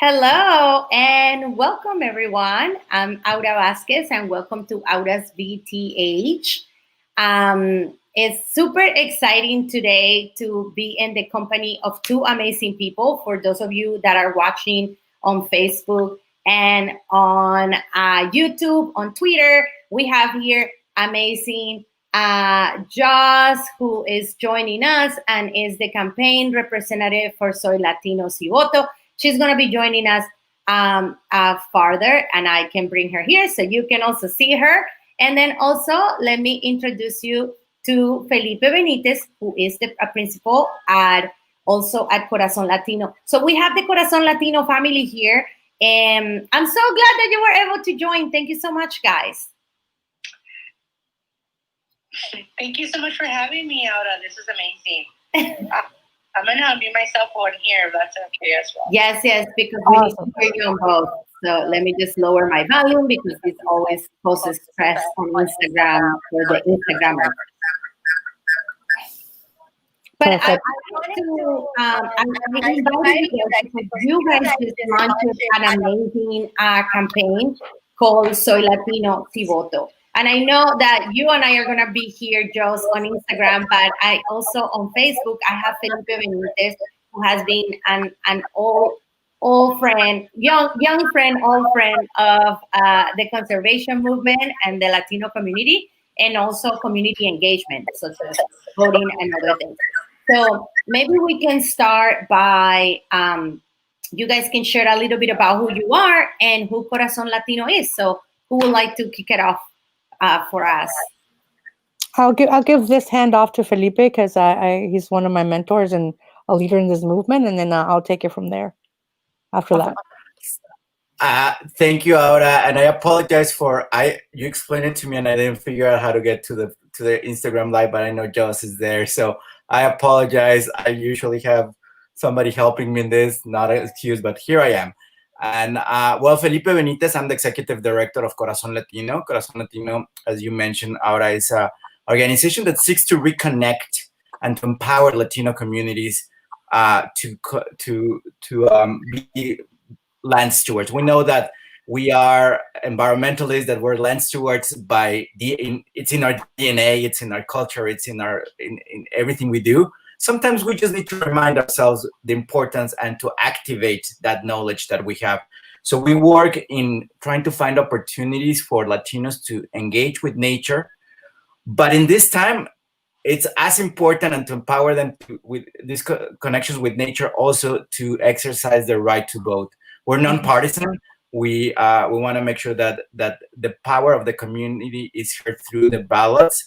Hello and welcome everyone. I'm Aura Vasquez and welcome to Aura's VTH. It's super exciting today to be in the company of two amazing people. For those of you that are watching on Facebook and on YouTube, on Twitter, we have here amazing Joss, who is joining us and is the campaign representative for Soy Latino Si Voto. She's going to be joining us farther, and I can bring her here so you can also see her. And then also, let me introduce you to Felipe Benitez, who is the principal also at Corazón Latino. So we have the Corazón Latino family here, and I'm so glad that you were able to join. Thank you so much, guys. Thank you so much for having me, Aura. This is amazing. I'm going to unmute myself on here if that's okay as well. Yes, because we need to hear you on both. So let me just lower my volume because this always causes stress on Instagram for the Instagrammers. But I wanted to, I invited you guys because you guys just launched an amazing campaign called Soy Latino Si Voto. And I know that you and I are going to be here, Joss, on Instagram, but I also on Facebook, I have Felipe Benitez, who has been an old friend, young friend, old friend of the conservation movement and the Latino community, and also community engagement, such as voting and other things. So maybe we can start by, you guys can share a little bit about who you are and who Corazón Latino is. So who would like to kick it off for us? I'll give this hand off to Felipe because he's one of my mentors and a leader in this movement, and then I'll take it from there after that. Thank you, Aura, and I apologize for you explained it to me and I didn't figure out how to get to the Instagram live, but I know Joss is there, so I apologize. I usually have somebody helping me in this, not an excuse, but here I am. And well, Felipe Benitez, I'm the executive director of Corazón Latino. Corazón Latino, as you mentioned, Aura, is an organization that seeks to reconnect and to empower Latino communities to be land stewards. We know that we are environmentalists, that we're land stewards it's in our DNA, it's in our culture, it's in everything we do. Sometimes we just need to remind ourselves the importance and to activate that knowledge that we have. So we work in trying to find opportunities for Latinos to engage with nature. But in this time, it's as important and to empower them with these connections with nature also to exercise their right to vote. We're nonpartisan. We want to make sure that the power of the community is heard through the ballots.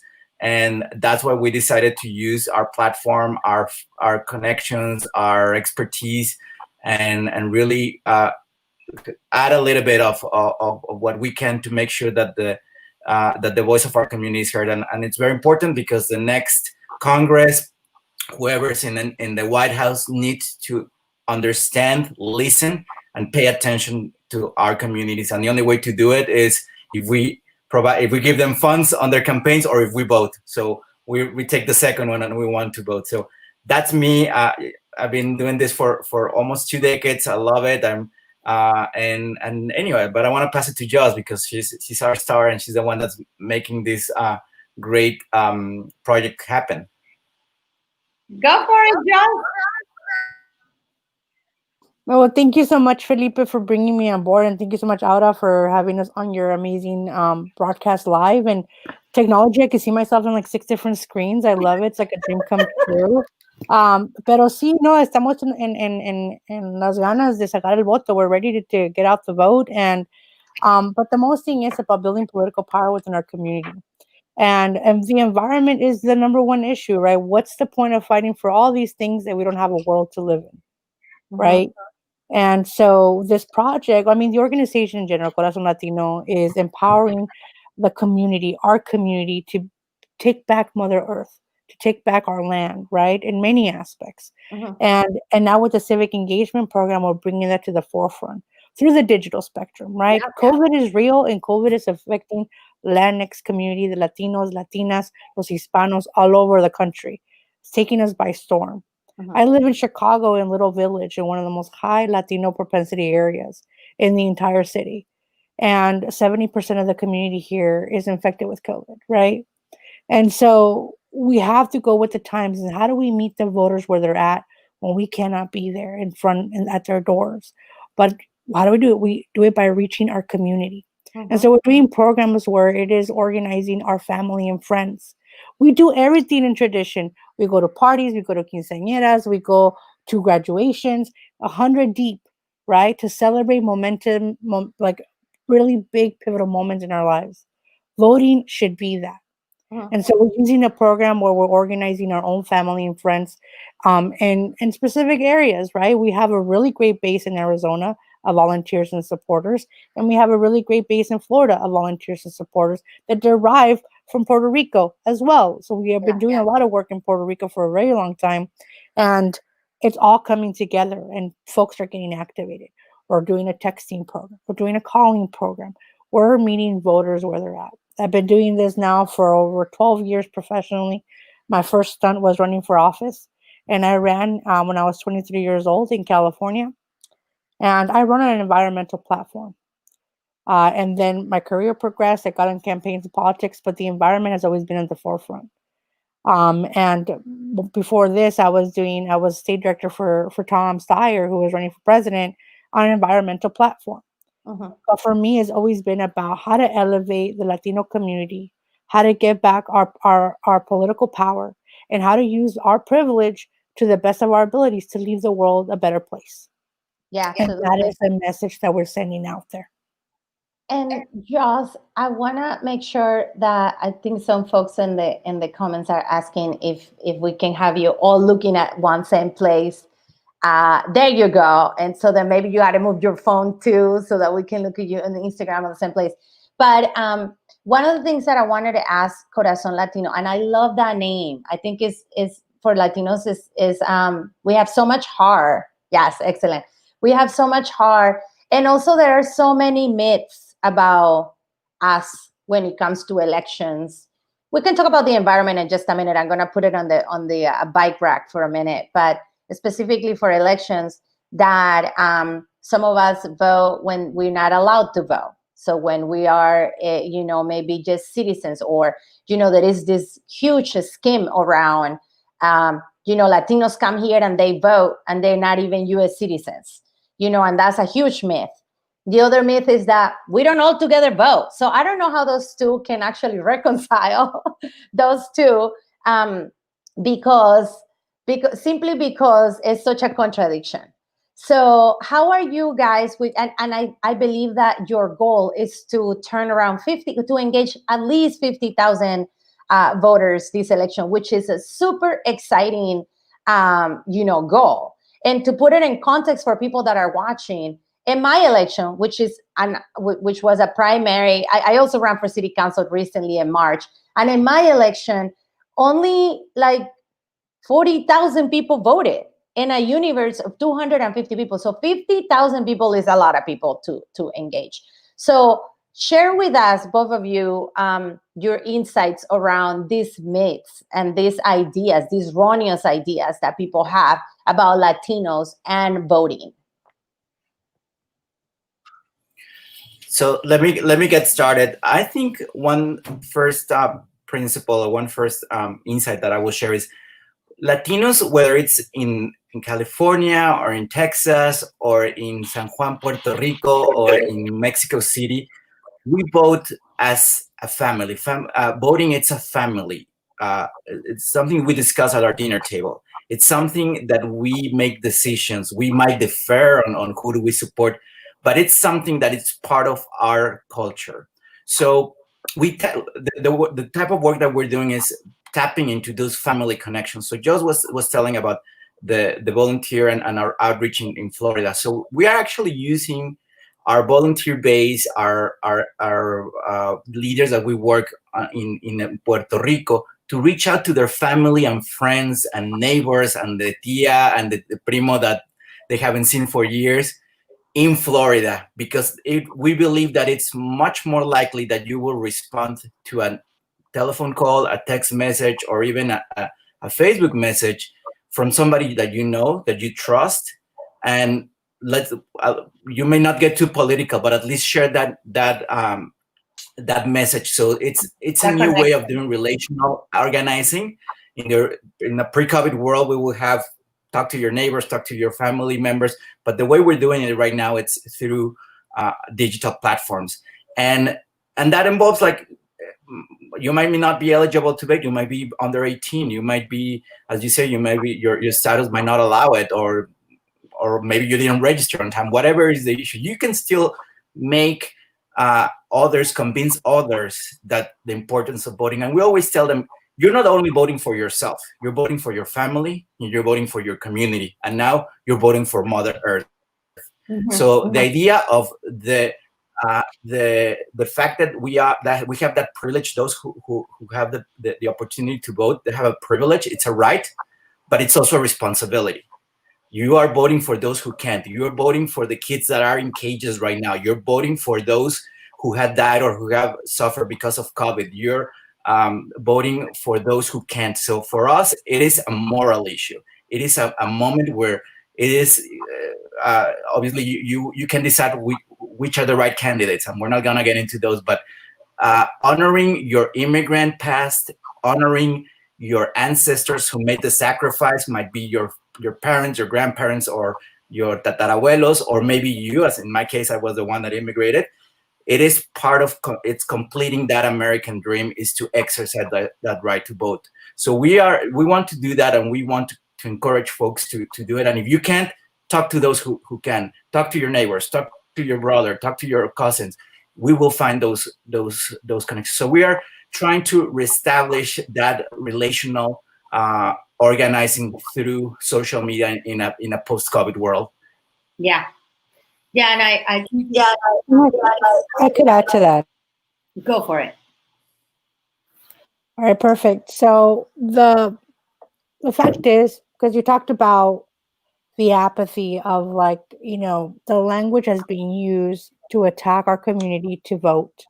And that's why we decided to use our platform, our connections, our expertise, and really add a little bit of what we can to make sure that the voice of our community is heard. And it's very important because the next Congress, whoever's in the White House, needs to understand, listen, and pay attention to our communities. And the only way to do it is if we give them funds on their campaigns or if we vote. So we take the second one and we want to vote. So that's me. I've been doing this for almost 2 decades. I love it. And anyway, but I want to pass it to Joss because she's our star and she's the one that's making this great project happen. Go for it, Joss. Well, thank you so much, Felipe, for bringing me on board, and thank you so much, Aura, for having us on your amazing broadcast live. And technology, I can see myself on like 6 different screens. I love it. It's like a dream come true. Pero sí, no, estamos en las ganas de sacar el voto. We're ready to get out the vote. And but the most thing is about building political power within our community. And the environment is the number one issue, right? What's the point of fighting for all these things that we don't have a world to live in, right? And so this project, I mean, the organization in general, Corazón Latino, is empowering the community, our community, to take back Mother Earth, to take back our land, right, in many aspects. And now with the civic engagement program, we're bringing that to the forefront through the digital spectrum, right? COVID is real, and COVID is affecting Latinx community, the Latinos, Latinas, los Hispanos all over the country. It's taking us by storm. I live in Chicago in Little Village, in one of the most high Latino propensity areas in the entire city. And 70% of the community here is infected with COVID, right? And so we have to go with the times. And how do we meet the voters where they're at when we cannot be there in front and at their doors? But how do we do it? We do it by reaching our community. And so we're doing programs where it is organizing our family and friends. We do everything in tradition. We go to parties, we go to quinceañeras, we go to graduations, 100 deep, right? To celebrate momentum, like really big pivotal moments in our lives. Voting should be that. And so we're using a program where we're organizing our own family and friends in specific areas, right? We have a really great base in Arizona of volunteers and supporters, and we have a really great base in Florida of volunteers and supporters that derive from Puerto Rico as well. So we have been doing a lot of work in Puerto Rico for a very long time, and it's all coming together, and folks are getting activated. We're doing a texting program. We're doing a calling program. We're meeting voters where they're at. I've been doing this now for over 12 years professionally. My first stunt was running for office, and I ran when I was 23 years old in California. And I run on an environmental platform. And then my career progressed. I got in campaigns and politics, but the environment has always been at the forefront. And before this, I was state director for Tom Steyer, who was running for president on an environmental platform. But for me, it's always been about how to elevate the Latino community, how to get back our political power, and how to use our privilege to the best of our abilities to leave the world a better place. Yeah, And absolutely. that is the message that we're sending out there. And Joss, I want to make sure that I think some folks in the comments are asking if we can have you all looking at one same place. There you go. And so then maybe you got to move your phone too, so that we can look at you on the Instagram on the same place. But one of the things that I wanted to ask Corazón Latino, and I love that name. I think is for Latinos is we have so much heart. Yes, excellent. We have so much heart, and also there are so many myths about us when it comes to elections. We can talk about the environment in just a minute. I'm going to put it on the bike rack for a minute, but specifically for elections, that some of us vote when we're not allowed to vote. So when we are, maybe just citizens, or, there is this huge scheme around, Latinos come here and they vote and they're not even U.S. citizens, and that's a huge myth. The other myth is that we don't all together vote. So I don't know how those two can actually reconcile those two, because it's such a contradiction. So how are you guys with, and I believe that your goal is to turn around to engage at least 50,000 voters this election, which is a super exciting, goal. And to put it in context for people that are watching, in my election, which was a primary, I also ran for city council recently in March. And in my election, only like 40,000 people voted in a universe of 250 people. So 50,000 people is a lot of people to engage. So share with us, both of you, your insights around these myths and these ideas, these erroneous ideas that people have about Latinos and voting. So let me get started. I think one first principle, or one first insight that I will share is Latinos, whether it's in California or in Texas or in San Juan, Puerto Rico, or in Mexico City, we vote as a family. Voting, it's a family. It's something we discuss at our dinner table. It's something that we make decisions. We might differ on who do we support, but it's something that is part of our culture. So the type of work that we're doing is tapping into those family connections. So Joss was telling about the volunteer and our outreach in Florida. So we are actually using our volunteer base, our leaders that we work in Puerto Rico, to reach out to their family and friends and neighbors and the tia and the primo that they haven't seen for years in Florida, because we believe that it's much more likely that you will respond to a telephone call, a text message, or even a Facebook message from somebody that you know, that you trust, and let's. You may not get too political, but at least share that message. So it's a That new way connection. of doing relational organizing. In a pre-COVID world, we will have talk to your neighbors, talk to your family members, but the way we're doing it right now, it's through digital platforms, and that involves like you might not be eligible to vote, you might be under 18, you might be, as you say, you might be your status might not allow it, or maybe you didn't register on time. Whatever is the issue, you can still make others, convince others that the importance of voting. And we always tell them, you're not only voting for yourself, you're voting for your family, you're voting for your community, and now you're voting for Mother Earth. So the idea of the fact that we have that privilege, those who have the opportunity to vote, they have a privilege. It's a right, but it's also a responsibility. You are voting for those who can't. You're voting for the kids that are in cages right now. You're voting for those who have died or who have suffered because of COVID. You're voting for those who can't. So for us, it is a moral issue. It is a moment where it is obviously you can decide which are the right candidates, and we're not gonna get into those. But honoring your immigrant past, honoring your ancestors who made the sacrifice, might be your parents, your grandparents, or your tatarabuelos, or maybe you, as in my case, I was the one that immigrated. It is part of it's completing that American dream, is to exercise that right to vote. So we want to do that, and we want to encourage folks to do it. And if you can't, talk to those who can. Talk to your neighbors, talk to your brother, talk to your cousins. We will find those connections. So we are trying to reestablish that relational organizing through social media in a post-COVID world. Yeah. Yeah, and I I could add to that. go for it. All right, perfect. So the fact is, because you talked about the apathy of, like, the language has been used to attack our community to vote.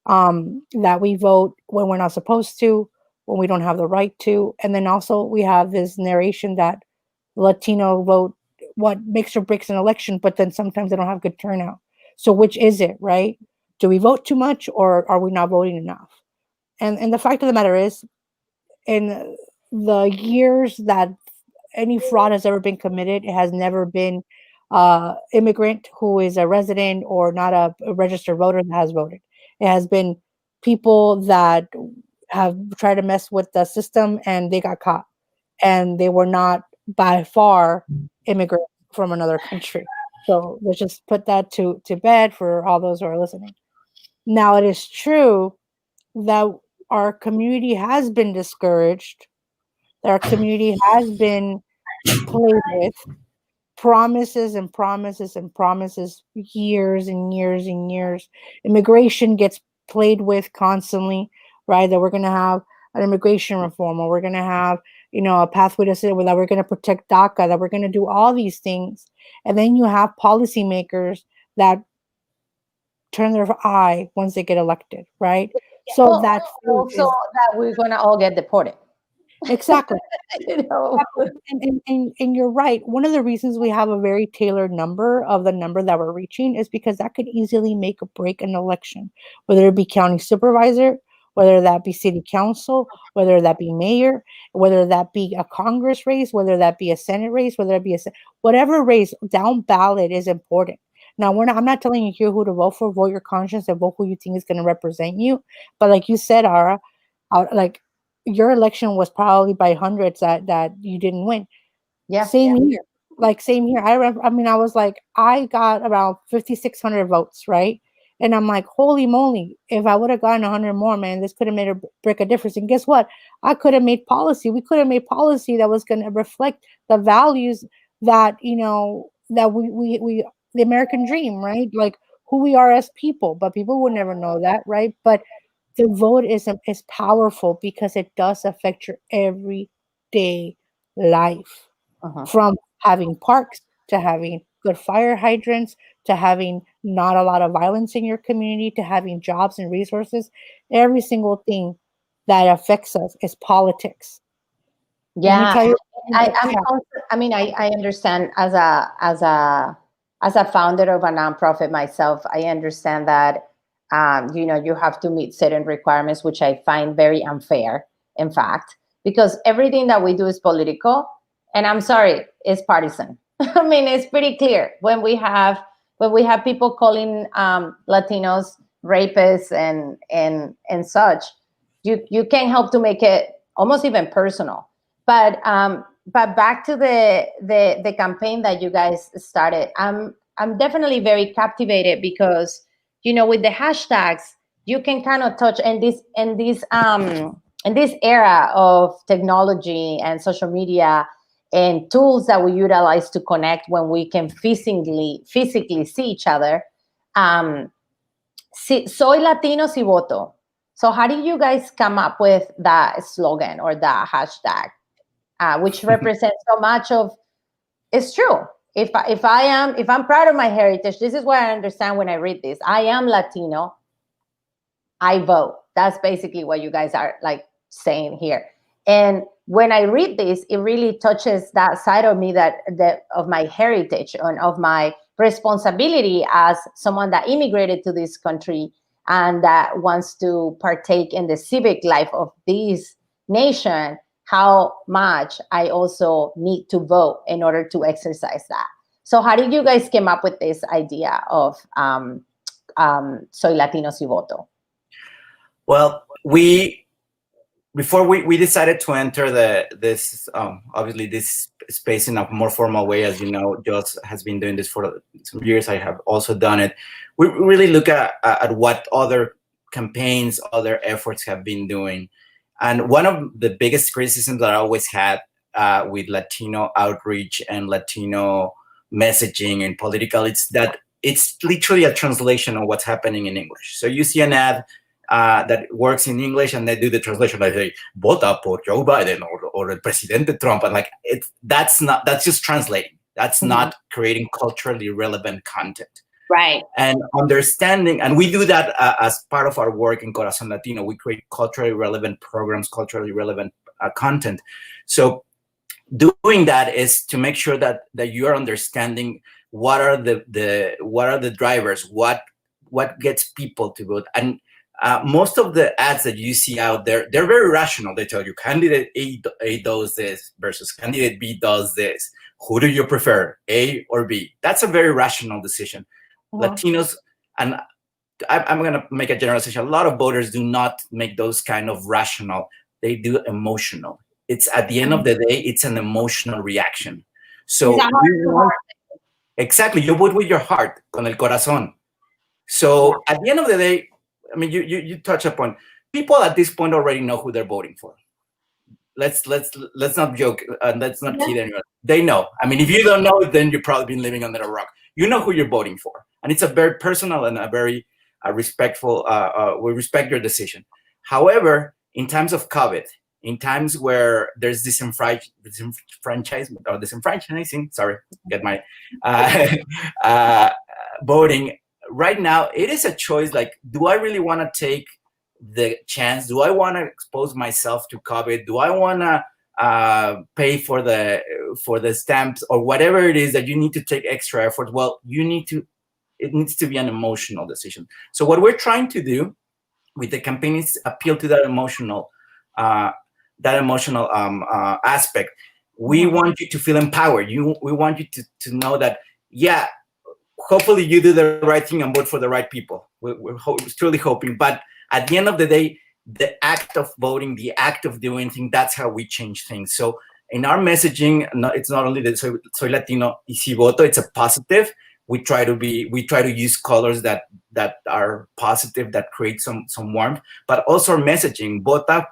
That we vote when we're not supposed to, when we don't have the right to, and then also we have this narration that Latino vote what makes or breaks an election, but then sometimes they don't have good turnout. So which is it, right? Do we vote too much, or are we not voting enough? And the fact of the matter is, in the years that any fraud has ever been committed, it has never been immigrant who is a resident or not a registered voter that has voted. It has been people that have tried to mess with the system and they got caught, and they were not by far immigrants from another country. So let's just put that to bed for all those who are listening. Now, it is true that our community has been discouraged, that our community has been played with, promises and promises and promises, years and years and years. Immigration gets played with constantly, right? That we're going to have an immigration reform, or we're going to have, a pathway to citizenship, that we're going to protect DACA, that we're going to do all these things. And then you have policymakers that turn their eye once they get elected, right? So Well, that also that we're gonna all get deported. exactly. You know? And you're right. One of the reasons we have a very tailored number of the number that we're reaching is because that could easily make or break an election, whether it be county supervisor, whether that be city council, whether that be mayor, whether that be a Congress race, whether that be a Senate race, whether that be whatever race down ballot is important. Now, I'm not telling you here who to vote for. Vote your conscience and vote who you think is going to represent you. But like you said, Ara, like, your election was probably by hundreds that you didn't win. Yeah. Same here. Like, same here. I remember, I was like, I got around 5,600 votes, right? And I'm like, holy moly, if I would have gotten 100 more, man, this could have made a break a difference. And guess what? I could have made policy. We could have made policy that was going to reflect the values that, that we the American dream, right? Like, who we are as people. But people would never know that, right? But the vote is powerful because it does affect your everyday life, from having parks to having good fire hydrants to having not a lot of violence in your community to having jobs and resources. Every single thing that affects us is politics. Yeah, I understand as a founder of a nonprofit myself, I understand that you have to meet certain requirements, which I find very unfair, in fact, because everything that we do is political, and I'm sorry, it's partisan. I mean, it's pretty clear when we have people calling Latinos rapists and such. You can't help to make it almost even personal. But back to the campaign that you guys started, I'm definitely very captivated because with the hashtags you can kind of touch in this era of technology and social media and tools that we utilize to connect when we can physically see each other. Soy Latino si voto. So how did you guys come up with that slogan or that hashtag, which represents so much of? It's true. If I'm proud of my heritage, this is what I understand when I read this. I am Latino. I vote. That's basically what you guys are like saying here. And when I read this, it really touches that side of me that of my heritage and of my responsibility as someone that immigrated to this country and that wants to partake in the civic life of this nation, how much I also need to vote in order to exercise that. So how did you guys come up with this idea of Soy Latino si voto? Well, before we decided to enter this obviously this space in a more formal way, as you know, Joss has been doing this for some years. I have also done it. We really look at what other campaigns, other efforts have been doing. And one of the biggest criticisms that I always had with Latino outreach and Latino messaging and political, it's that it's literally a translation of what's happening in English. So you see an ad that works in English and they do the translation, like they vota por Joe Biden or el presidente Trump, and like that's just translating. That's not creating culturally relevant content. Right. And understanding, and we do that as part of our work in Corazón Latino. We create culturally relevant programs, culturally relevant content. So doing that is to make sure that you are understanding what are the drivers, what gets people to vote. And most of the ads that you see out there, they're very rational. They tell you candidate A does this versus candidate B does this. Who do you prefer, A or B? That's a very rational decision. Latinos, and I'm going to make a generalization, a lot of voters do not make those kind of rational. They do emotional. It's at the end of the day, it's an emotional reaction. So exactly, you vote with your heart, con el corazón. So at the end of the day, I mean, you touch upon people at this point already know who they're voting for. Let's not joke and let's not kid anyone. They know. I mean, if you don't know, then you've probably been living under a rock. You know who you're voting for, and it's a very personal and a very respectful. We respect your decision. However, in times of COVID, in times where there's disenfranchisement or disenfranchising, sorry, get my voting. Right now, it is a choice. Like, do I really want to take the chance? Do I want to expose myself to COVID? Do I want to pay for the stamps or whatever it is that you need to take extra effort? Well, it needs to be an emotional decision. So what we're trying to do with the campaign is appeal to that emotional aspect. We want you to feel empowered. We want you to know that, yeah, hopefully you do the right thing and vote for the right people. We're truly hoping. But at the end of the day, the act of voting, the act of doing things, that's how we change things. So in our messaging, it's not only that soy Latino y si voto, it's a positive. We try to use colors that are positive, that create some warmth, but also our messaging, vota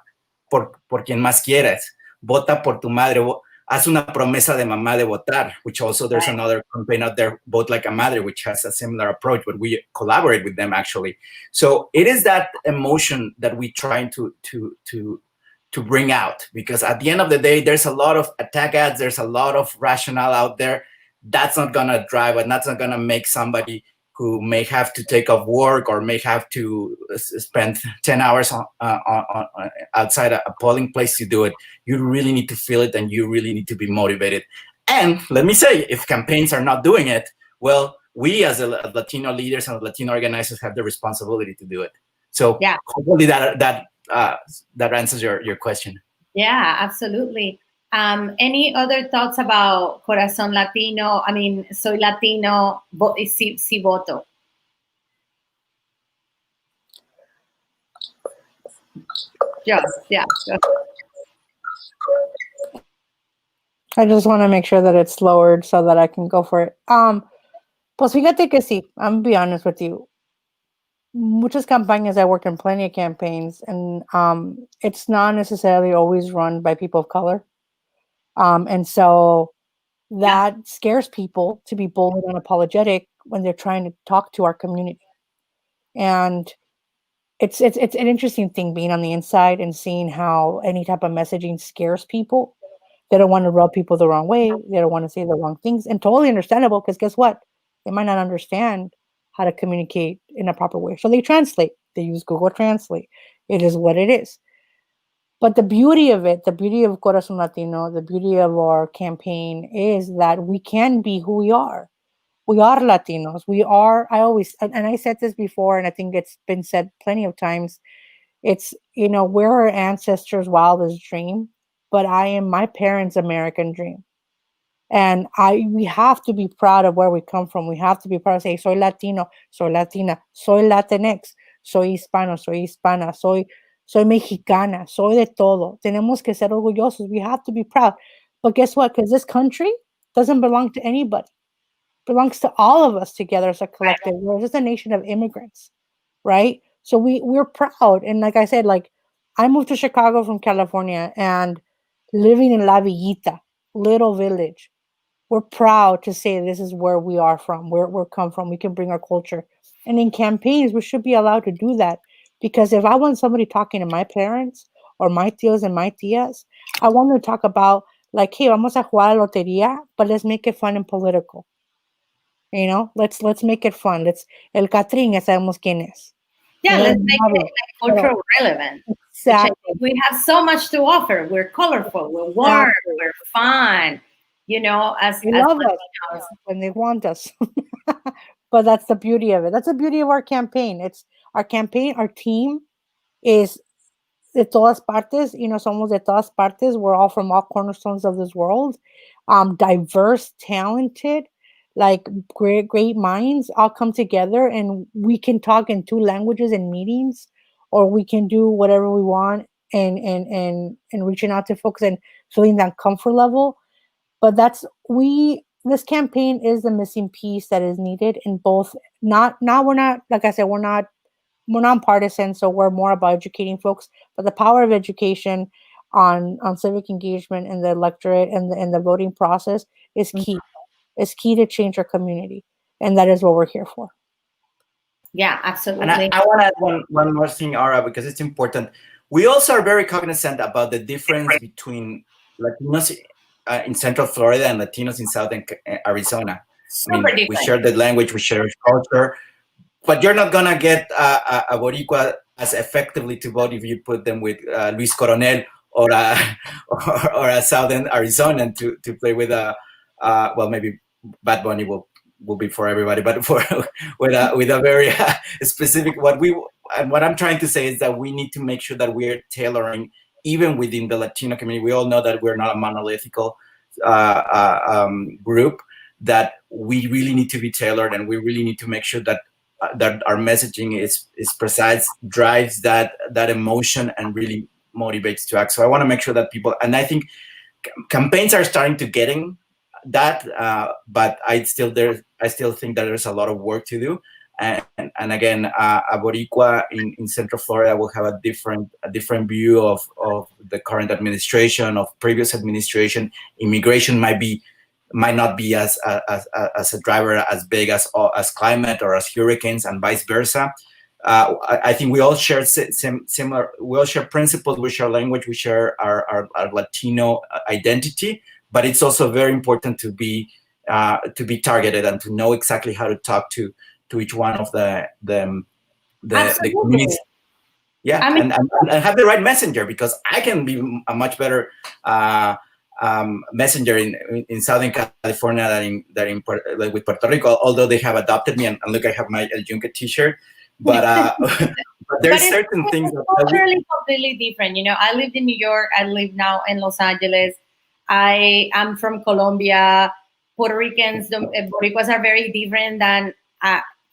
por quien más quieras, vota por tu madre, haz una promesa de mamá de votar, which also there's another campaign out there, Vote Like a Madre, which has a similar approach, but we collaborate with them actually. So it is that emotion that we try to bring out, because at the end of the day, there's a lot of attack ads, there's a lot of rationale out there. That's not gonna drive and that's not gonna make somebody who may have to take off work or may have to spend 10 hours outside a polling place to do it. You really need to feel it, and you really need to be motivated. And let me say, if campaigns are not doing it, well, we as Latino leaders and Latino organizers have the responsibility to do it. So yeah, hopefully that answers your question. yeah, absolutely. Any other thoughts about Corazón Latino? I mean, soy Latino, si voto. Yeah. I just want to make sure that it's lowered so that I can go for it. Pues fíjate que sí, I'm gonna be honest with you. Muchas campañas, I worked in plenty of campaigns, and it's not necessarily always run by people of color. And so that scares people to be bold and unapologetic when they're trying to talk to our community. And it's an interesting thing being on the inside and seeing how any type of messaging scares people. They don't want to rub people the wrong way. They don't want to say the wrong things, and totally understandable, because guess what? They might not understand how to communicate in a proper way. So they translate. They use Google Translate. It is what it is. But the beauty of it, the beauty of Corazón Latino, the beauty of our campaign is that we can be who we are. We are Latinos. We are, I always, and I said this before, and I think it's been said plenty of times. It's, we're our ancestors' wildest dream, but I am my parents' American dream. And we have to be proud of where we come from. We have to be proud to say, soy Latino, soy Latina, soy Latinx, soy hispano, soy hispana, soy mexicana, soy de todo. Tenemos que ser orgullosos. We have to be proud. But guess what? Because this country doesn't belong to anybody. It belongs to all of us together as a collective. We're just a nation of immigrants, right? So we're proud. And like I said, like I moved to Chicago from California, and living in La Villita, little village, we're proud to say this is where we are from, where we're come from. We can bring our culture. And in campaigns, we should be allowed to do that. Because if I want somebody talking to my parents or my tios and my tias, I want to talk about, like, hey, vamos a jugar a lotería, but let's make it fun and political. Let's make it fun. El Catrín, ya sabemos quién es. Yeah, let's make it like cultural relevant. Exactly. We have so much to offer. We're colorful. We're warm. We're fun. As love us when they want us. But that's the beauty of it. That's the beauty of our campaign. It's our campaign. Our team is de todas partes. Somos de todas partes. We're all from all cornerstones of this world. Diverse, talented, like great minds all come together, and we can talk in two languages in meetings, or we can do whatever we want, and reaching out to folks and feeling that comfort level. But this campaign is the missing piece that is needed in both. We're not, like I said, we're not nonpartisan, so we're more about educating folks. But the power of education on civic engagement in the electorate and the voting process is key. It's key to change our community, and that is what we're here for. Yeah, absolutely. And I want to add one more thing, Aura, because it's important. We also are very cognizant about the difference between Latinos in Central Florida and Latinos in Southern Arizona. We share the language, we share culture, but you're not gonna get a Boricua as effectively to vote if you put them with Luis Coronel or a Southern Arizonan to play with well, maybe Bad Bunny will be for everybody, but with a very specific. What I'm trying to say is that we need to make sure that we're tailoring, even within the Latino community. We all know that we're not a monolithical group, that we really need to be tailored, and we really need to make sure that our messaging is precise, drives that emotion, and really motivates to act. So I want to make sure that people, and I think campaigns are starting to getting that, but I still think that there's a lot of work to do. And again, a Boricua in Central Florida will have a different view of the current administration, of previous administration. Immigration might not be as a driver as big as climate or as hurricanes, and vice versa. I think we all share similar. We all share principles. We share language. We share our Latino identity. But it's also very important to be targeted and to know exactly how to talk to to each one of the communities. Absolutely. Yeah, I mean, and have the right messenger, because I can be a much better messenger in Southern California like with Puerto Rico. Although they have adopted me, and look, I have my El Yunque T-shirt, but but but there's it's, certain things it's that we, culturally completely different. You know, I lived in New York. I live now in Los Angeles. I am from Colombia. Puerto Ricans, the Boricuas are very different than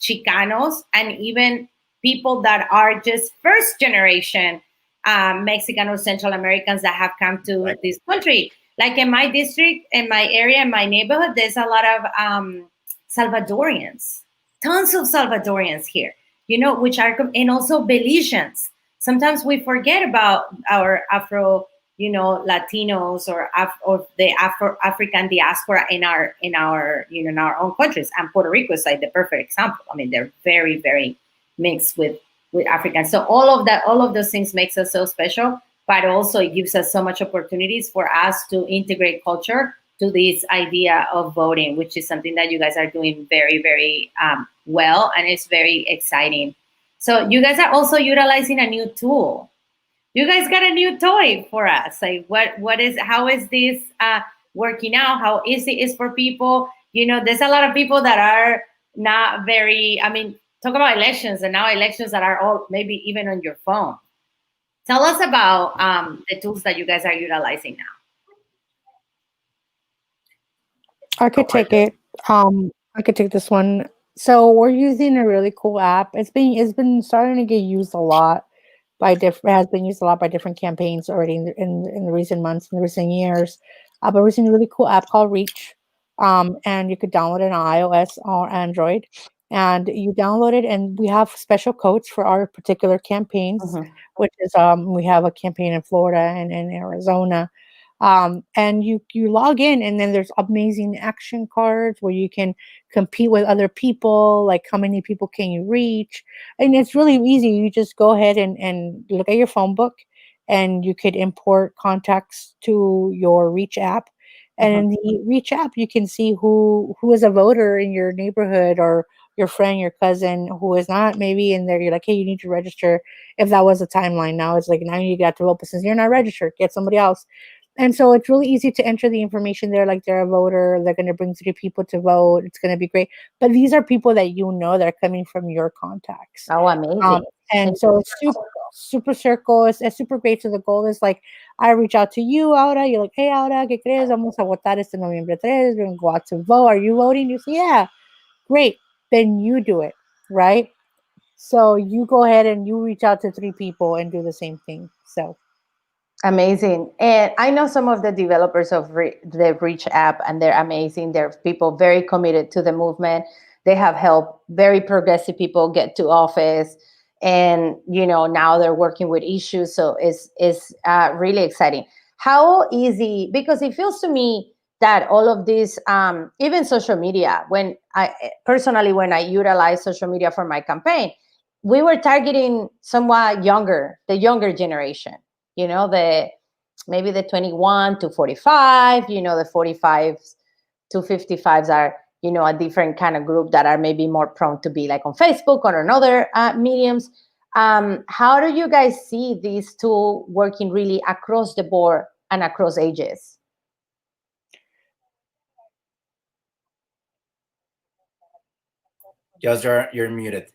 Chicanos, and even people that are just first generation Mexican or Central Americans that have come to this country. Like in my district, in my area, in my neighborhood, there's a lot of Salvadorians, tons of Salvadorians here, you know, which are, and also Belizeans. Sometimes we forget about our Afro, you know, Latinos or the African diaspora in our you know, in our own countries. And Puerto Rico is like the perfect example. I mean, they're very, very mixed with Africans. So all of those things makes us so special, but also it gives us so much opportunities for us to integrate culture to this idea of voting, which is something that you guys are doing very, very well, and it's very exciting. So you guys are also utilizing a new tool. You guys got a new toy for us. Like what is, how is this working out? How easy it is for people? You know, there's a lot of people that are not very, I mean, talk about elections, and now elections that are all maybe even on your phone. Tell us about the tools that you guys are utilizing now. I could take it. I could take this one. So we're using a really cool app. It's been starting to get used a lot by different, has been used a lot by different campaigns already in the recent months, in the recent years. But we're using a really cool app called Reach. And you could download it on iOS or Android. And you download it, and we have special codes for our particular campaigns, which is we have a campaign in Florida and in Arizona. And you log in, and then there's amazing action cards where you can compete with other people, like how many people can you reach. And it's really easy. You just go ahead and look at your phone book, and you could import contacts to your Reach app. And in the Reach app, you can see who is a voter in your neighborhood, or your friend, your cousin who is not maybe in there. You're like, hey, you need to register. If that was a timeline, now it's like, now you got to vote, but since you're not registered, get somebody else. And so it's really easy to enter the information there, like they're a voter, they're going to bring 3 people to vote. It's going to be great. But these are people that you know that are coming from your contacts. Oh, amazing. And so it's super circle. It's super great. So the goal is like, I reach out to you, Aura. You're like, hey, Aura, ¿qué crees? Vamos a votar este noviembre 3. We're going to go out to vote. Are you voting? You say, yeah, great. Then you do it, right? So you go ahead and you reach out to 3 people and do the same thing. So amazing. And I know some of the developers of the Reach app, and they're amazing. They're people very committed to the movement. They have helped very progressive people get to office, and you know, now they're working with issues. So it's really exciting. How easy? Because it feels to me that all of this, even social media, when I utilize social media for my campaign, we were targeting somewhat younger, the younger generation, you know, maybe the 21 to 45, you know, the 45s to 55s are, you know, a different kind of group that are maybe more prone to be like on Facebook or on other mediums. How do you guys see these two working really across the board and across ages? Just you're muted.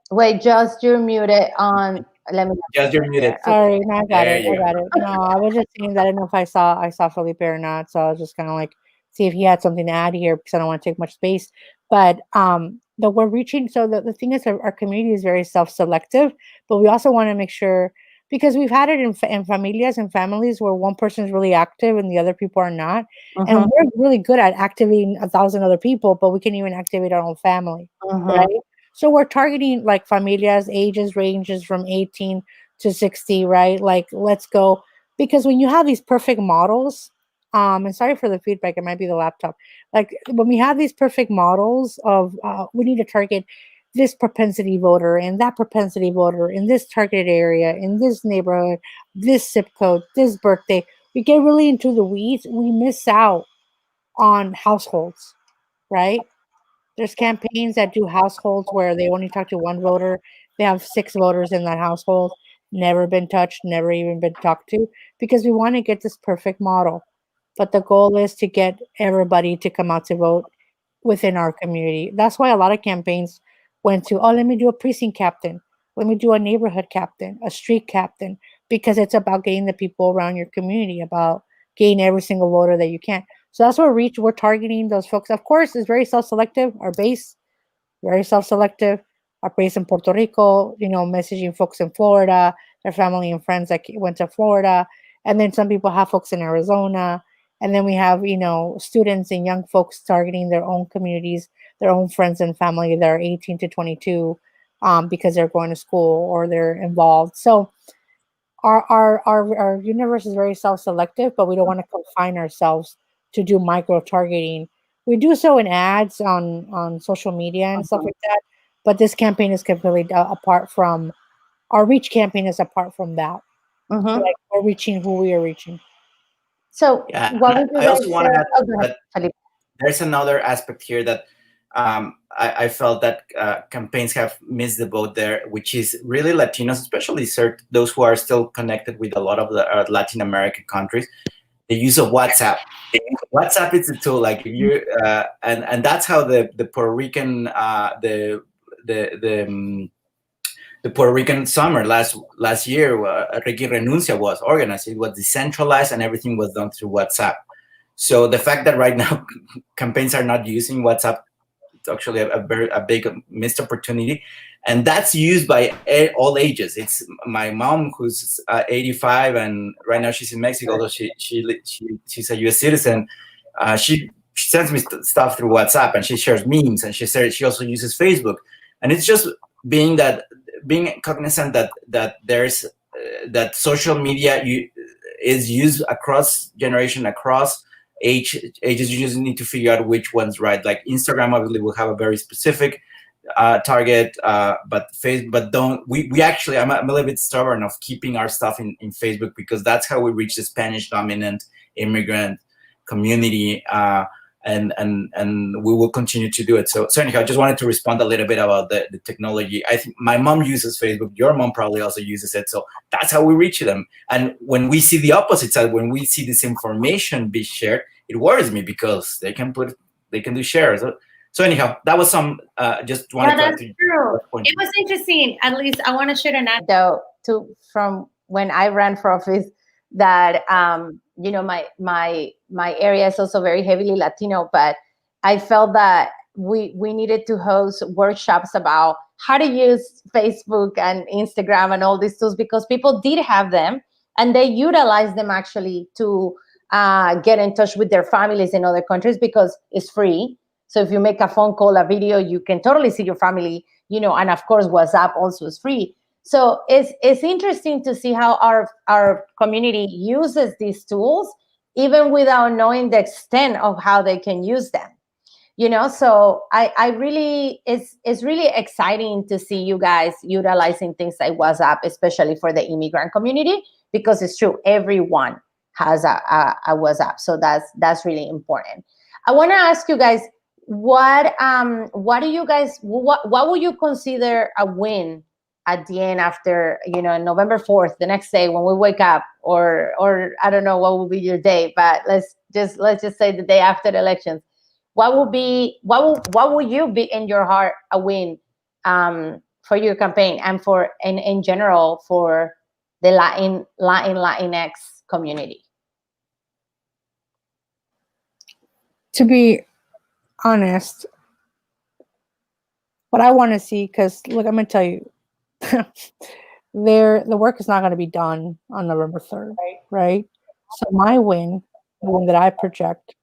Wait, just you're muted on. Let me. Just you're muted. Okay. sorry, no, I got There it. you I go. got it. No, I was just saying that I didn't know if I saw Felipe or not. So I was just kind of like, see if he had something to add here, because I don't want to take much space. But we're reaching. So the thing is, our community is very self-selective, but we also want to make sure, because we've had it in familias and families where one person is really active and the other people are not, and we're really good at activating 1,000 other people, but we can even activate our own family, right? So we're targeting like familias, ages ranges from 18 to 60, right? Like, let's go. Because when you have these perfect models, and sorry for the feedback, it might be the laptop. Like, when we have these perfect models of, we need to target this propensity voter and that propensity voter in this targeted area, in this neighborhood, this zip code, this birthday, we get really into the weeds. We miss out on households, right? There's campaigns that do households where they only talk to one voter. They have 6 voters in that household, never been touched, never even been talked to, because we want to get this perfect model. But the goal is to get everybody to come out to vote within our community. That's why a lot of campaigns went to, oh, let me do a precinct captain, let me do a neighborhood captain, a street captain, because it's about getting the people around your community, about getting every single voter that you can. So that's what reach we're targeting those folks. Of course, it's very self-selective. Our base, very self-selective. Our base in Puerto Rico, messaging folks in Florida, their family and friends that went to Florida. And then some people have folks in Arizona. And then we have, students and young folks targeting their own communities, their own friends and family that are 18 to 22 because they're going to school or they're involved. So our universe is very self-selective, but we don't want to confine ourselves to do micro targeting. We do so in ads on social media and stuff like that, but this campaign is completely apart from our reach campaign is apart from that. Mhm. Like we're reaching who we are reaching. So Yeah, what and would you I guys also want to say? add Oh, go ahead, that Felipe. there's another aspect here that I felt that campaigns have missed the boat there, which is really Latinos, especially those who are still connected with a lot of the Latin American countries. The use of WhatsApp. WhatsApp is a tool. Like if you and that's how the Puerto Rican the Puerto Rican summer last year, Ricky Renuncia was organized. It was decentralized and everything was done through WhatsApp. So the fact that right now campaigns are not using WhatsApp, it's actually a big missed opportunity, and that's used by all ages. It's my mom who's 85, and right now she's in Mexico, although she's a U.S. citizen. She sends me stuff through WhatsApp, and she shares memes, and she also uses Facebook, and it's just being cognizant that there's that social media is used across generation, across ages. You just need to figure out which one's right. Like Instagram obviously will have a very specific target, but don't we actually I'm a little bit stubborn of keeping our stuff in Facebook, because that's how we reach the Spanish dominant immigrant community, and we will continue to do it. So anyhow, I just wanted to respond a little bit about the technology. I think my mom uses Facebook, your mom probably also uses it, so that's how we reach them. And when we see the opposite side, when we see this information be shared, it worries me, because they can do shares. So anyhow, that was some just wanted That's to true. It was interesting. At least I want to share an anecdote from when I ran for office. That my area is also very heavily Latino, but I felt that we needed to host workshops about how to use Facebook and Instagram and all these tools, because people did have them and they utilized them actually to get in touch with their families in other countries, because it's free. So if you make a phone call, a video, you can totally see your family, and of course WhatsApp also is free. So it's interesting to see how our community uses these tools, even without knowing the extent of how they can use them. So I really, it's really exciting to see you guys utilizing things like WhatsApp, especially for the immigrant community, because it's true, everyone has a WhatsApp. So that's really important. I want to ask you guys, what do you guys, what would you consider a win at the end, after November 4th, the next day when we wake up, or I don't know what will be your day, but let's just say the day after the elections. What will you be in your heart a win for your campaign, and for in general for the Latinx community? To be honest, what I want to see, because look, I'm gonna tell you, the work is not going to be done on November 3rd, right? So my win, the one that I project,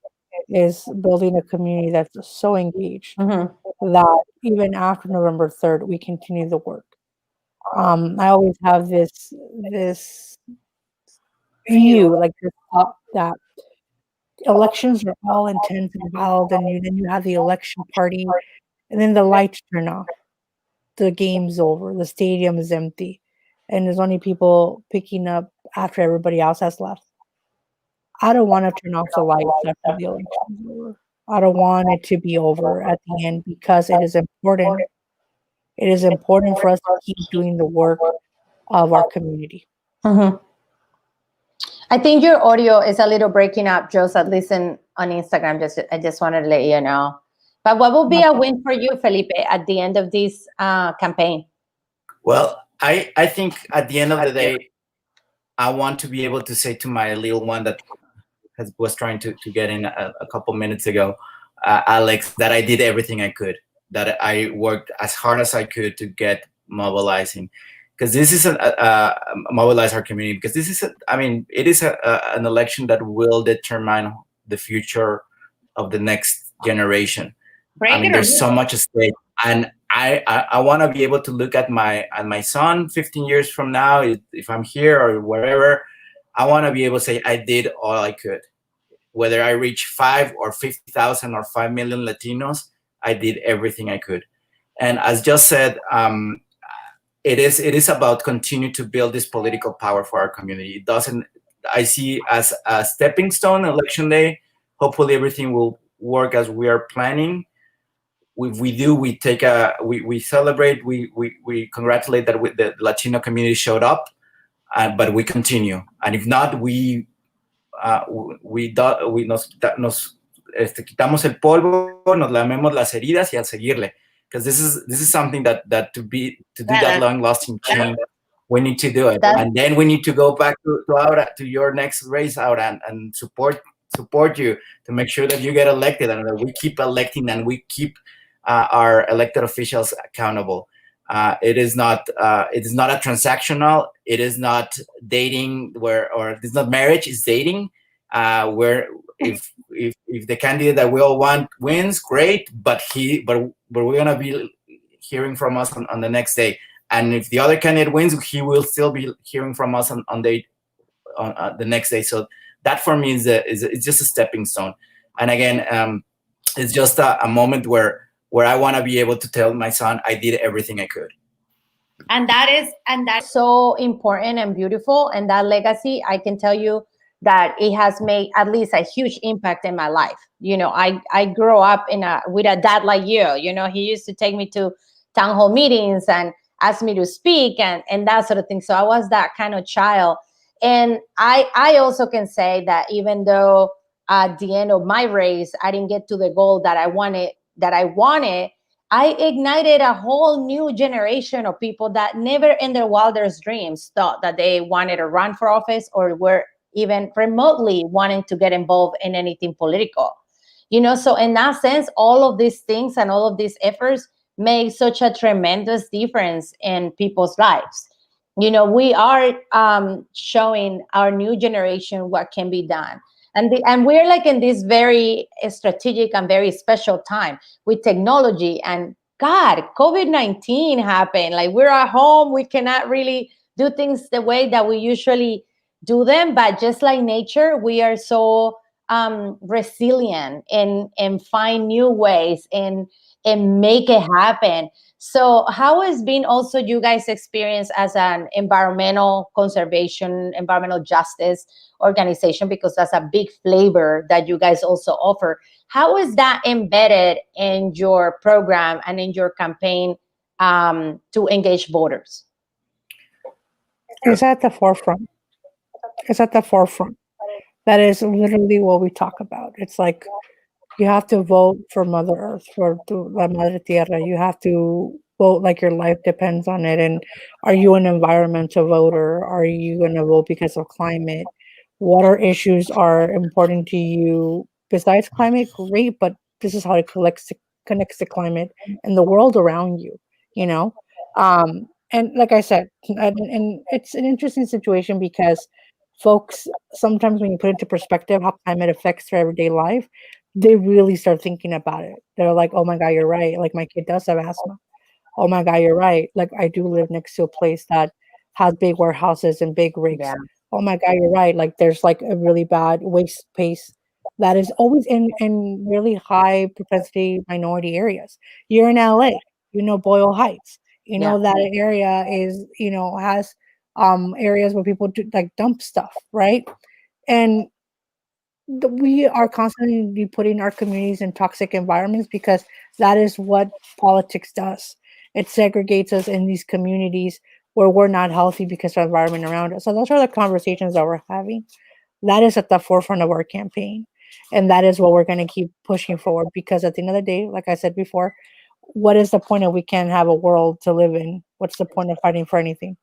is building a community that's so engaged that even after November 3rd, we continue the work. I always have this view, like this thought, that elections are all intense and wild, and then you have the election party, and then the lights turn off, the game's over, the stadium is empty, and there's only people picking up after everybody else has left. I don't want to turn off the lights after the election's over. I don't want it to be over at the end because it is important. It is important for us to keep doing the work of our community. Mhm. I think your audio is a little breaking up, Joseph, at least on Instagram. I just wanted to let you know. But what will be a win for you, Felipe, at the end of this campaign? Well, I think at the end of the day, I want to be able to say to my little one that was trying to get in a couple minutes ago, Alex, that I did everything I could, that I worked as hard as I could to get mobilizing, because this is mobilize our community, because this is it is an election that will determine the future of the next generation. There's so much at stake, and I want to be able to look at my son 15 years from now, if I'm here or wherever. I want to be able to say I did all I could. Whether I reach 5 or 50,000 or 5 million Latinos, I did everything I could. And as just said, it is about continue to build this political power for our community. It doesn't. I see as a stepping stone, election day. Hopefully, everything will work as we are planning. We take we celebrate. We congratulate that the Latino community showed up, but we continue. And if not, nos quitamos el polvo, nos lamemos las heridas y al seguirle. Because this is something that to do that long lasting change, we need to do it, and then we need to go back to your next race out and support you to make sure that you get elected and that we keep electing and we keep our elected officials accountable. It is not a transactional. It is not dating or it's not marriage. It's dating. Where if the candidate that we all want wins, great. But we're gonna be hearing from us on the next day. And if the other candidate wins, he will still be hearing from us on the next day. So that for me is it's just a stepping stone. And again, it's just a moment where I want to be able to tell my son I did everything I could. And that's so important and beautiful. And that legacy, I can tell you that it has made at least a huge impact in my life. I grew up with a dad like you. He used to take me to town hall meetings and ask me to speak and that sort of thing. So I was that kind of child. And I also can say that even though at the end of my race, I didn't get to the goal that I wanted, I ignited a whole new generation of people that never in their wildest dreams thought that they wanted to run for office or were even remotely wanting to get involved in anything political. So in that sense, all of these things and all of these efforts make such a tremendous difference in people's lives. We are showing our new generation what can be done. And we're like in this very strategic and very special time with technology. And God, COVID-19 happened. Like, we're at home. We cannot really do things the way that we usually do them. But just like nature, we are so resilient and find new ways and make it happen. So how has been also you guys' experience as an environmental conservation, environmental justice organization, because that's a big flavor that you guys also offer. How is that embedded in your program and in your campaign to engage voters? It's at the forefront. That is literally what we talk about. It's like you have to vote for Mother Earth, for La Madre Tierra. You have to vote like your life depends on it. And are you an environmental voter? Are you going to vote because of climate? What are issues are important to you besides climate? Great, but this is how it connects to climate and the world around you. And like I said, and it's an interesting situation because folks sometimes when you put into perspective how climate affects their everyday life, they really start thinking about it. They're like, oh my God, you're right. Like, my kid does have asthma. Oh my God, you're right. Like, I do live next to a place that has big warehouses and big rigs. Yeah. Oh my God, you're right. Like, there's like a really bad waste space that is always in really high propensity minority areas. You're in LA, Boyle Heights. That area is, has areas where people do like dump stuff, right? And we are constantly putting our communities in toxic environments because that is what politics does. It segregates us in these communities where we're not healthy because of the environment around us. So those are the conversations that we're having. That is at the forefront of our campaign. And that is what we're going to keep pushing forward because at the end of the day, like I said before, what is the point if we can't have a world to live in? What's the point of fighting for anything?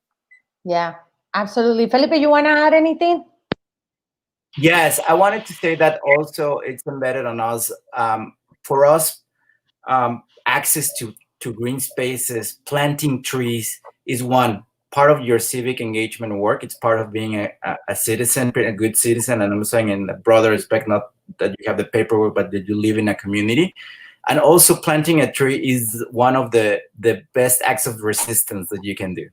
Yeah, absolutely. Felipe, you want to add anything? Yes, I wanted to say that also it's embedded on us. For us, access to green spaces, planting trees is one part of your civic engagement work. It's part of being a citizen, a good citizen, and I'm saying in a broader respect, not that you have the paperwork, but that you live in a community. And also planting a tree is one of the best acts of resistance that you can do.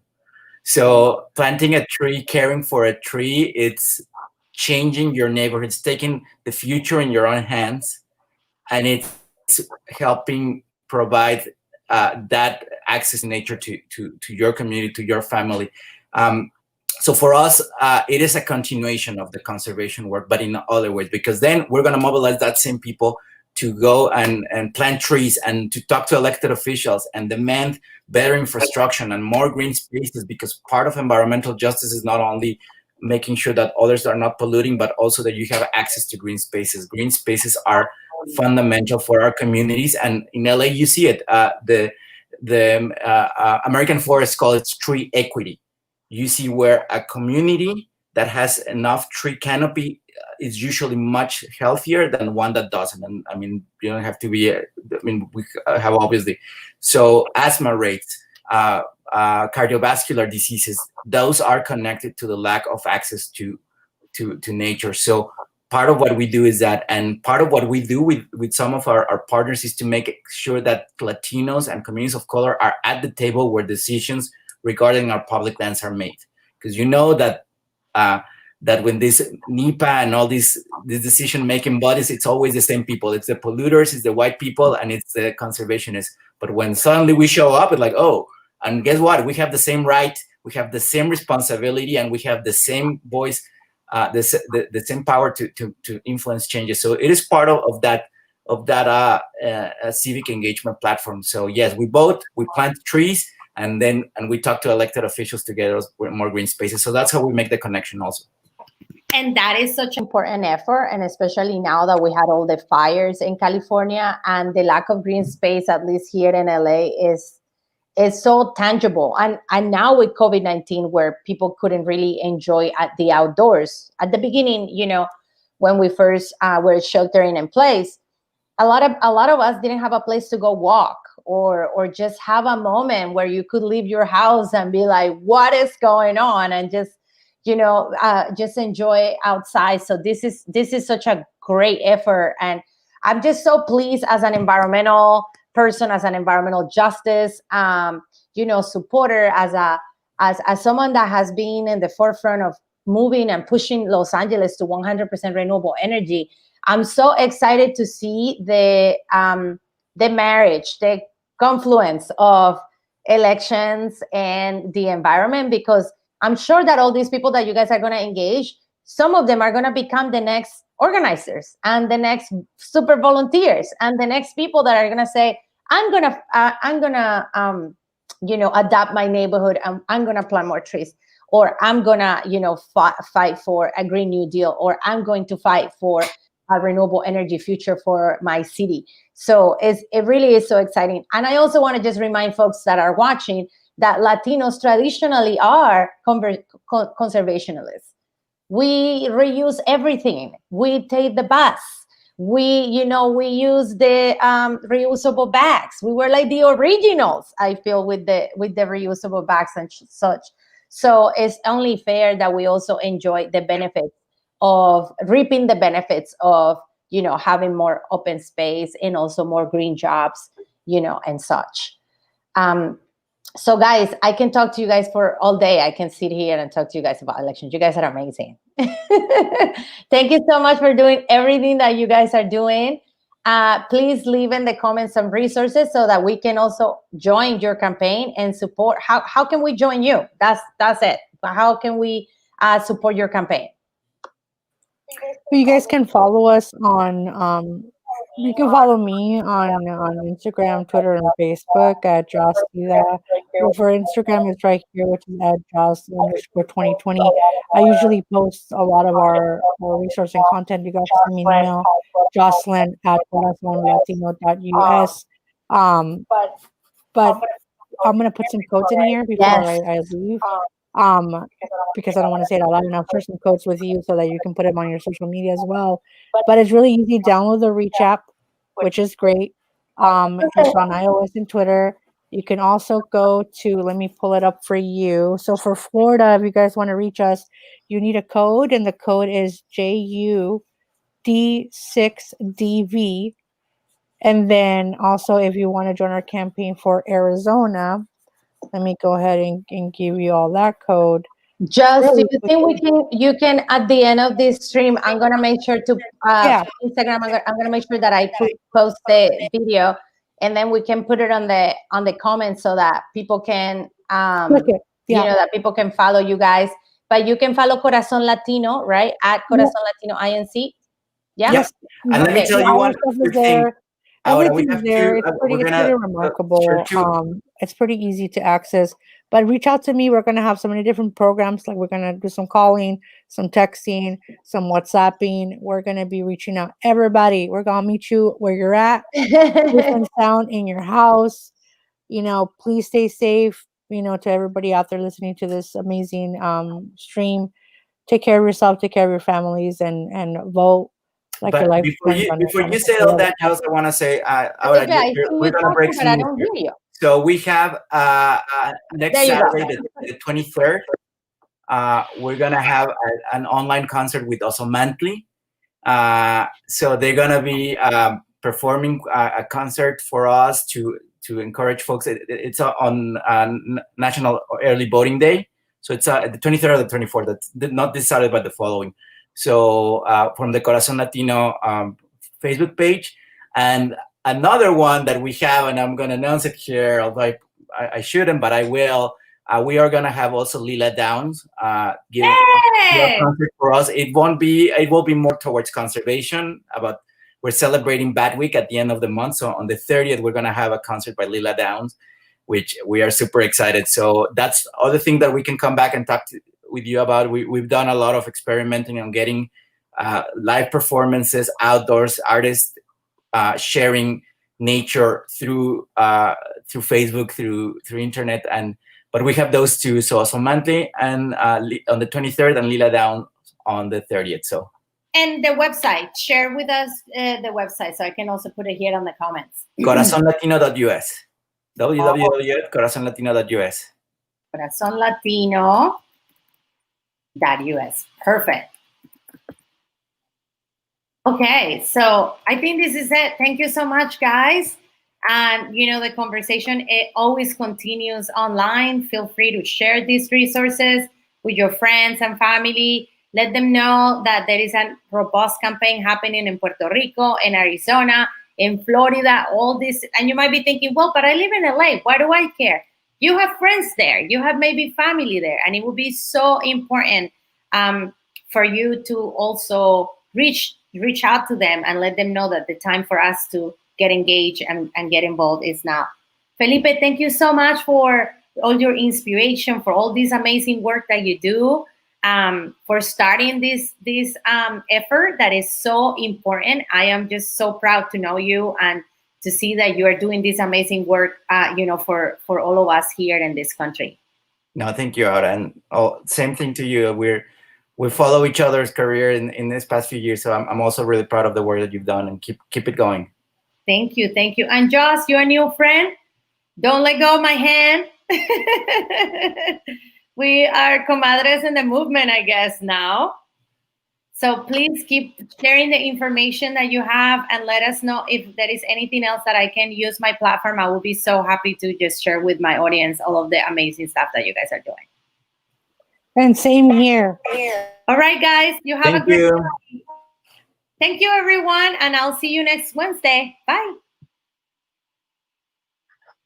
So planting a tree, caring for a tree, it's changing your neighborhood. It's taking the future in your own hands, and it's helping provide that access in nature to your community, to your family. So for us, it is a continuation of the conservation work, but in other ways, because then we're going to mobilize that same people to go and plant trees and to talk to elected officials and demand better infrastructure and more green spaces, because part of environmental justice is not only making sure that others are not polluting, but also that you have access to green spaces. Green spaces are fundamental for our communities, and in LA you see it. The American Forest call it tree equity. You see where a community that has enough tree canopy is usually much healthier than one that doesn't. And I mean, you don't have to be. I mean, we have obviously so asthma rates. Cardiovascular diseases, those are connected to the lack of access to nature. So part of what we do is that, and part of what we do with some of our partners is to make sure that Latinos and communities of color are at the table where decisions regarding our public lands are made. Because you know that that when this NEPA and all these decision-making bodies, it's always the same people. It's the polluters, it's the white people, and it's the conservationists. But when suddenly we show up, it's like, oh, and guess what? We have the same right, we have the same responsibility, and we have the same voice, the same power to influence changes. So it is part of that civic engagement platform. So yes, we plant trees, and we talk to elected officials to get us more green spaces. So that's how we make the connection also. And that is such an important effort, and especially now that we had all the fires in California, and the lack of green space, at least here in LA, is so tangible. And now with COVID-19, where people couldn't really enjoy at the outdoors. At the beginning, when we first were sheltering in place, a lot of us didn't have a place to go walk, or just have a moment where you could leave your house and be like, what is going on? And just just enjoy outside. So this is such a great effort, and I'm just so pleased as an environmental person, as an environmental justice supporter, as someone that has been in the forefront of moving and pushing Los Angeles to 100% renewable energy. I'm so excited to see the marriage, the confluence of elections and the environment, because I'm sure that all these people that you guys are going to engage, some of them are going to become the next organizers and the next super volunteers and the next people that are going to say, I'm going to adapt my neighborhood, and I'm going to plant more trees, or I'm going to, fight for a Green New Deal, or I'm going to fight for a renewable energy future for my city. So it really is so exciting. And I also want to just remind folks that are watching that Latinos traditionally are conservationists. We reuse everything. We take the bus. We use the reusable bags. We were like the originals, I feel, with the reusable bags and such. So it's only fair that we also enjoy the benefits of reaping the benefits of having more open space and also more green jobs, and such. So guys, I can talk to you guys for all day. I can sit here and talk to you guys about elections. You guys are amazing. Thank you so much for doing everything that you guys are doing. Please leave in the comments some resources so that we can also join your campaign and support. How can we join you? That's it. How can we support your campaign? You guys can follow us on you can follow me on Instagram, Twitter, and Facebook at Joss Sida. For Instagram, it's right here, which is at Joss_2020. I usually post a lot of our resource and content. You guys can send me an email, Jocelyn at corazonlatino.us. But I'm gonna put some codes in here before Yes. I leave. Um, because I don't want to say it out loud, and I'll share some codes with you so that you can put them on your social media as well. But it's really easy. Download the Reach app, which is great. It's on iOS and Twitter. You can also go to, let me pull it up for you. So for Florida, if you guys want to reach us, you need a code, and the code is JUD6DV. And then also, if you want to join our campaign for Arizona, let me go ahead and give you all that code. Just, do you think you can, at the end of this stream, I'm going to make sure to, Yeah. Instagram, I'm going to make sure that I post the video, and then we can put it on the comments so that people can, Okay. Yeah. you know, that people can follow you guys. But you can follow Corazon Latino, right? At Corazon Latino INC. Yeah. Yes. And let me tell you All one stuff is quick thing. there. Ahora, we Everything's have there. two. It's We're pretty gonna remarkable. share two. It's pretty easy to access. But reach out to me. We're gonna have so many different programs. Like, we're gonna do some calling, some texting, some WhatsApping. We're gonna be reaching out everybody. We're gonna meet you where you're at, safe and sound in your house. You know, please stay safe. You know, to everybody out there listening to this amazing stream, take care of yourself, take care of your families, and vote like your But life before depends on before it. you say I all love that, it. Jose, I want to say, Felipe, I see we're you gonna break talking, but I some news don't here. hear you. So we have next There you go. Saturday, the 23rd. We're gonna have an online concert with also Monthly. So they're gonna be performing a concert for us to encourage folks. It's on National Early Voting Day, so it's the 23rd or the 24th. That's not this Saturday, but the following. So from the Corazon Latino Facebook page, and another one that we have, and I'm gonna announce it here, although I shouldn't, but I will. We are gonna have also Lila Downs give a concert for us. It will be more towards conservation. We're celebrating Bat Week at the end of the month, so on the 30th we're gonna have a concert by Lila Downs, which we are super excited. So that's other thing that we can come back and talk with you about. We've done a lot of experimenting on getting live performances outdoors, artists sharing nature through Facebook, through internet, but we have those two. So Monthly and on the 23rd, and Lila Down on the 30th. So. And the website, share with us the website so I can also put it here on the comments. CorazonLatino.us. www.corazonlatino.us. CorazonLatino.us. Perfect. Okay, so I think this is it. Thank you so much, guys. And you know, the conversation, it always continues online. Feel free to share these resources with your friends and family. Let them know that there is a robust campaign happening in Puerto Rico, in Arizona, in Florida, all this. And you might be thinking, well, but I live in LA. Why do I care? You have friends there. You have maybe family there. And it would be so important for you to also reach out to them and let them know that the time for us to get engaged and get involved is now. Felipe, thank you so much for all your inspiration, for all this amazing work that you do, for starting this effort that is so important. I am just so proud to know you and to see that you are doing this amazing work, for all of us here in this country. No, thank you, Aura. And same thing to you. We follow each other's career in this past few years. So I'm also really proud of the work that you've done, and keep it going. Thank you. And Joss, you're a new friend. Don't let go of my hand. We are comadres in the movement, I guess, now. So please keep sharing the information that you have and let us know if there is anything else that I can use my platform. I will be so happy to just share with my audience all of the amazing stuff that you guys are doing. And same here. All right, guys. You have Thank a great you. day. Thank you, everyone. And I'll see you next Wednesday. Bye.